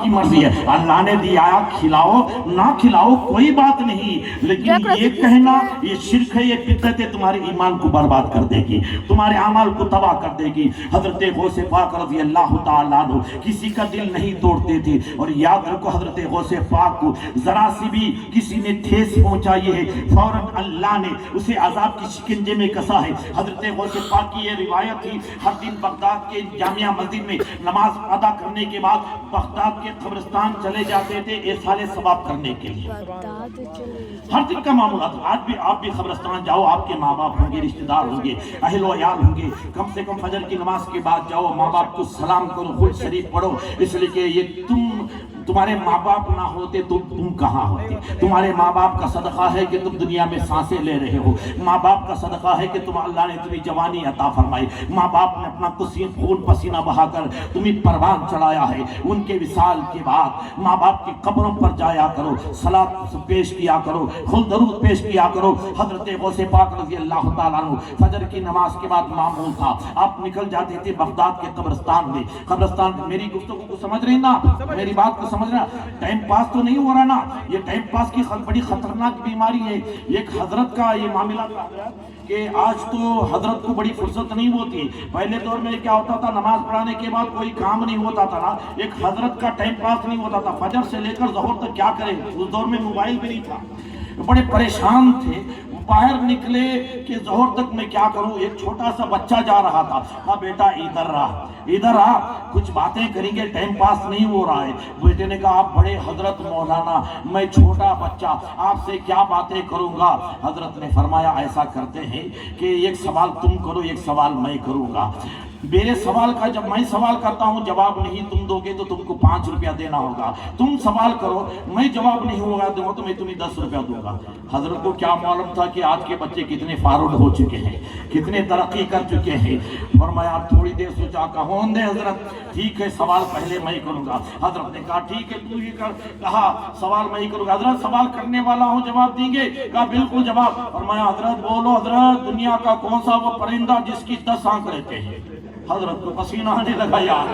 کی مرضی ہے، اللہ نے دیا کھلاؤ نہ کھلاؤ کوئی بات نہیں، لیکن یہ کہنا یہ شرک ہے، یہ بدعت ہے، تمہارے ایمان کو برباد کر دے گی، تمہارے اعمال کو تباہ کر دے گی۔ حضرت غوث پاک رضی اللہ تعالیٰ عنہ کسی کا دل نہیں توڑتے تھے، اور یاد رکھو حضرت غوث پاک کو ذرا سی بھی کسی نے ٹھیس پہنچائی ہے فوراً اللہ نے اسے عذاب کی شکنجے میں کسا ہے۔ حضرت غوث پاک کی یہ روایت تھی، ہر دن بغداد کے جامعہ مسجد میں نماز ادا کرنے کے بعد بغداد کے قبرستان چلے جاتے تھے ایصال ثواب کرنے کے لیے، ہر دن کا معمول تھا۔ آج بھی آپ بھی قبرستان جاؤ، آپ کے ماں باپ ہوں گے، رشتہ دار ہوں گے، اہل و عیال ہوں گے، کم سے کم فجر کی نماز کے بعد جاؤ، ماں باپ کو سلام کرو، خود شریف پڑھو، اس لیے کہ یہ تمہارے ماں باپ نہ ہوتے تو تم کہاں ہوتے؟ تمہارے ماں باپ کا صدقہ ہے کہ تم دنیا میں سانسیں لے رہے ہو، ماں باپ کا صدقہ ہے کہ اللہ نے تمہیں جوانی عطا فرمائی، ماں باپ نے اپنا خون پسینہ بہا کر تمہیں پروان چڑھایا ہے۔ ان کے وصال کے بعد ماں باپ کی قبروں پر جایا کرو، صلاۃ پیش کیا کرو، خود درود پیش کیا کرو۔ حضرت غوث پاک رضی اللہ تعالیٰ عنہ فجر کی نماز کے بعد معمول تھا، آپ نکل جاتے تھے بغداد کے قبرستان میں۔ قبرستان میری گفتگو کو سمجھ رہی نا، میری بات کو سمجھنا، ٹائم پاس تو نہیں ہو رہا نا، یہ ٹائم پاس کی بڑی خطرناک بیماری ہے۔ ایک حضرت کا یہ معاملہ تھا کہ آج تو حضرت کو بڑی فرصت نہیں ہوتی، پہلے دور میں کیا ہوتا تھا، نماز پڑھانے کے بعد کوئی کام نہیں ہوتا تھا نا، ایک حضرت کا ٹائم پاس نہیں ہوتا تھا، فجر سے لے کر ظہر تک کیا کریں، اس دور میں موبائل بھی نہیں تھا، بڑے پریشان تھے، باہر نکلے کہ ظہر تک میں کیا کروں۔ ایک چھوٹا سا بچہ جا رہا تھا، کہا بیٹا ادھر رہا، کچھ باتیں کریں گے، ٹائم پاس نہیں ہو رہا ہے۔ بیٹے نے کہا آپ بڑے حضرت مولانا، میں چھوٹا بچہ آپ سے کیا باتیں کروں گا۔ حضرت نے فرمایا ایسا کرتے ہیں کہ ایک سوال تم کرو، ایک سوال میں کروں گا، میرے سوال کا جب میں سوال کرتا ہوں جواب نہیں تم دو گے تو تم کو 5 روپیہ دینا ہوگا، تم سوال کرو، میں جواب نہیں ہوگا دوں گا تو میں تمہیں 10 روپیہ دوں گا۔ حضرت کو کیا معلوم تھا کہ آج کے بچے کتنے فارغ ہو چکے ہیں، کتنے ترقی کر چکے ہیں۔ فرمایا تھوڑی دیر سوچا، کہا دے حضرت ٹھیک ہے سوال پہلے میں کروں گا۔ حضرت نے کہا ٹھیک ہے تو ہی کر، کہا سوال میں ہی کروں گا۔ حضرت سوال کرنے والا ہوں، جواب دیں گے؟ کہا بالکل جواب۔ فرمایا حضرت بولو، حضرت دنیا کا کون سا وہ پرندہ جس کی 10 آنکھ رہتے ہیں؟ حضرت کو پسینہ آنے لگا، یار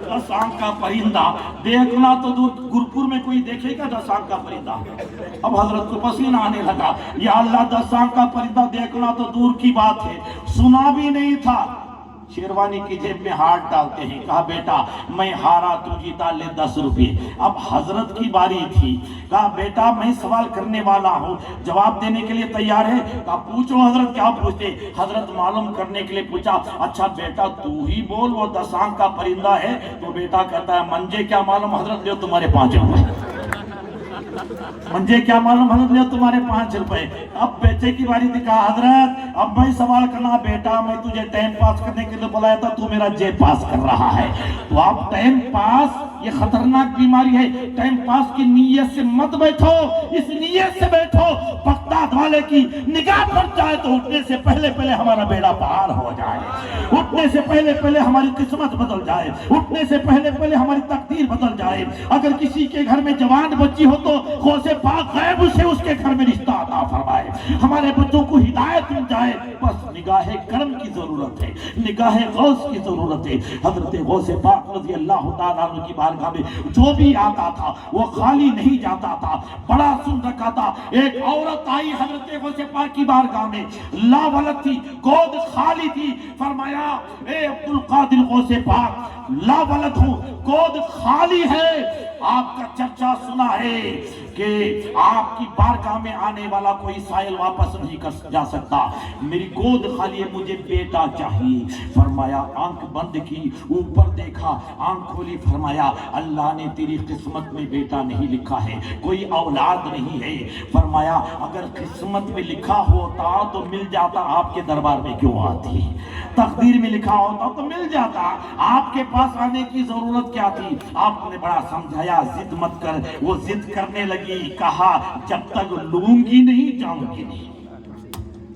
10 آنکھ کا پرندہ دیکھنا تو دور، گرپور میں کوئی دیکھے گا 10 آنکھ کا پرندہ؟ اب حضرت کو پسینہ آنے لگا، یا اللہ 10 آنکھ کا پرندہ دیکھنا تو دور کی بات ہے، سنا بھی نہیں تھا۔ شیروانی کی جیب میں ہاتھ ڈالتے ہیں، کہا بیٹا میں ہارا تو جیتا، لے 10 روپے۔ اب حضرت کی باری تھی، کہا بیٹا میں سوال کرنے والا ہوں، جواب دینے کے لیے تیار ہے؟ کہا پوچھو حضرت، کیا پوچھتے؟ حضرت معلوم کرنے کے لیے پوچھا، اچھا بیٹا تو ہی بول وہ 10 آنکھ کا پرندہ ہے؟ تو بیٹا کہتا ہے منجے کیا معلوم حضرت، لے تمہارے 5 روپے۔ منجے کیا معلوم حضرت، لے تمہارے 5 روپے۔ اب بیٹے کی باری تھی، کہا حضرت اب میں سوال کرنا، بیٹا میں تجھے ٹائم پاس کرنے کے لیے بلایا تھا، تو میرا جیب پاس کر رہا ہے۔ تو آپ ٹائم پاس، یہ خطرناک بیماری ہے، ٹائم پاس کی نیت سے مت بیٹھو، اس نیت سے بیٹھو بغداد والے کی نگاہ پڑ جائے تو اٹھنے سے پہلے ہمارا بیڑا پار ہو جائے، اٹھنے سے پہلے ہماری قسمت بدل جائے، اٹھنے سے پہلے ہماری تقدیر بدل جائے۔ اگر کسی کے گھر میں جوان بچی ہو تو غوث پاک غیب سے اس کے گھر میں رشتہ عطا فرمائے، ہمارے بچوں کو ہدایت مل جائے۔ بس نگاہ کرم کی ضرورت ہے، نگاہ غوث کی ضرورت ہے۔ حضرت غوث پاک رضی اللہ تعالیٰ عنہ کی بارگاہ میں جو بھی آتا تھا وہ خالی نہیں جاتا تھا، بڑا سن رکھا تھا۔ ایک عورت آئی حضرت غوث پاک کی بارگاہ میں، لا ولد تھی، گود خالی تھی۔ فرمایا اے عبد القادر غوث پاک، لا ولد ہوں، گود خالی ہے، آپ کا چرچا سنا ہے کہ آپ کی بارگاہ میں آنے والا کوئی سائل واپس نہیں کر جا سکتا، میری گود خالی ہے، مجھے بیٹا چاہیے۔ فرمایا آنکھ بند کی، اوپر دیکھا، آنکھ کھولی، فرمایا اللہ نے تیری قسمت میں بیٹا نہیں لکھا ہے، کوئی اولاد نہیں ہے۔ فرمایا اگر قسمت میں لکھا ہوتا تو مل جاتا، آپ کے دربار میں کیوں آتی؟ تقدیر میں لکھا ہوتا تو مل جاتا، آپ کے پاس آنے کی ضرورت کیا تھی؟ آپ نے بڑا سمجھایا ضد مت کر، وہ ضد کرنے لگی، کہا جب تک لوں گی نہیں جاؤں گی نہیں،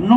9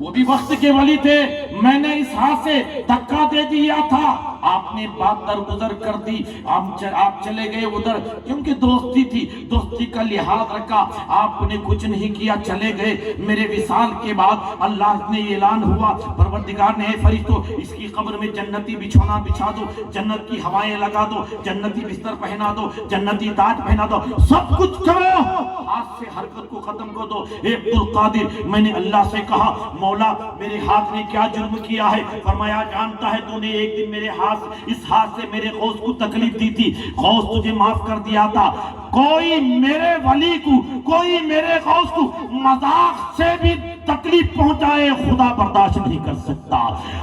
وہ بھی وقت کے ولی تھے. میں نے اس ہاتھ سے دھکا دے دیا تھا, آپ نے بات درگزر کر دی, آپ چلے گئے ادھر, کیونکہ دوستی تھی, دوستی کا لحاظ رکھا, آپ نے کچھ نہیں کیا, چلے گئے. میرے وصال کے بعد اللہ نے اعلان ہوا, پروردگار نے اے فرشتوں اس کی قبر میں جنتی بچھونا بچھا دو, جنت کی ہوائیں لگا دو, جنتی بستر پہنا دو, جنتی تاج پہنا دو, سب کچھ کرو, ہاتھ سے حرکت کو ختم کر دو. اے عبدالقادر, میں نے اللہ سے کہا مولا میرے ہاتھ نے کیا جرم کیا ہے؟ فرمایا جانتا ہے تو نے ایک دن میرے اس ہاتھ سے میرے غوث کو تکلیف دی تھی, غوث تجھے معاف کر دیا تھا. کوئی میرے ولی کو, کوئی میرے غوث کو مذاق سے بھی تکلیف پہنچائے, خدا برداشت نہیں کر سکتا,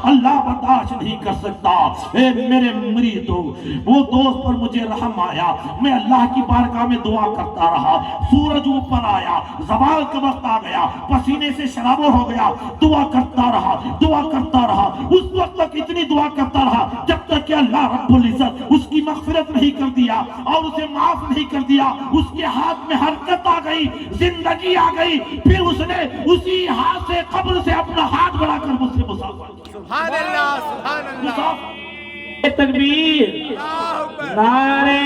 اللہ برداشت نہیں کر سکتا. اے میرے مریدو, وہ دوست پر مجھے رحم آیا, میں اللہ کی بارگاہ میں دعا کرتا رہا, سورج اوپر آیا, زوال کا وقت آ گیا, پسینے سے شرابور ہو گیا, دعا کرتا رہا, دعا کرتا رہا, اس وقت تک اتنی دعا کرتا رہا جب تک کہ اللہ رب العزت اس کی مغفرت نہیں کر دیا اور اسے معاف نہیں کر دیا. اس کے ہاتھ میں حرکت آ گئی, زندگی آ گئی, پھر اس نے اسی ہاتھ سے قبر سے اپنا ہاتھ بڑھا کر مجھ سے مسافر کیا. سبحان اللہ, سبحان اللہ. تکبیر, نعرہ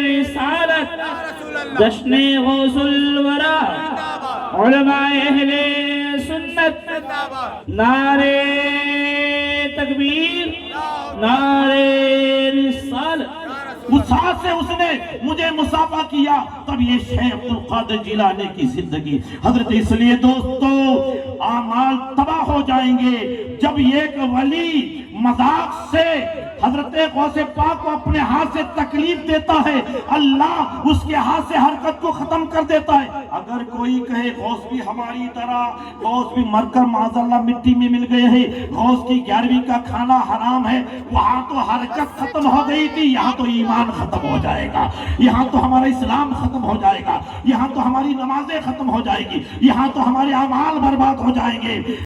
رسالت, جشن غوث الورا, علماء اہل سنت, نعرہ تکبیر, نعرہ رسالت. اس ہاتھ سے اس نے مجھے مسافہ کیا. تب یہ شیخ عبدالقادر جیلانی کی زندگی حضرت. اس لیے دوستو اعمال تباہ ہو جائیں گے جب ایک ولی مذاق سے حضرت غوث پاک کو اپنے ہاتھ سے تکلیف دیتا ہے, اللہ اس کے ہاتھ سے حرکت کو ختم کر دیتا ہے. اگر کوئی کہے غوث بھی ہماری طرح, غوث بھی مر کر معاذاللہ مٹی میں مل گئے ہیں, غوث کی 11ویں کا کھانا حرام ہے, وہاں تو حرکت ختم ہو گئی تھی, یہاں تو ایمان ختم ہو جائے گا, یہاں تو ہمارا اسلام ختم ہو جائے گا, یہاں تو ہماری نمازیں ختم ہو جائے گی, یہاں تو ہمارے اعمال برباد ہو جائیں گے.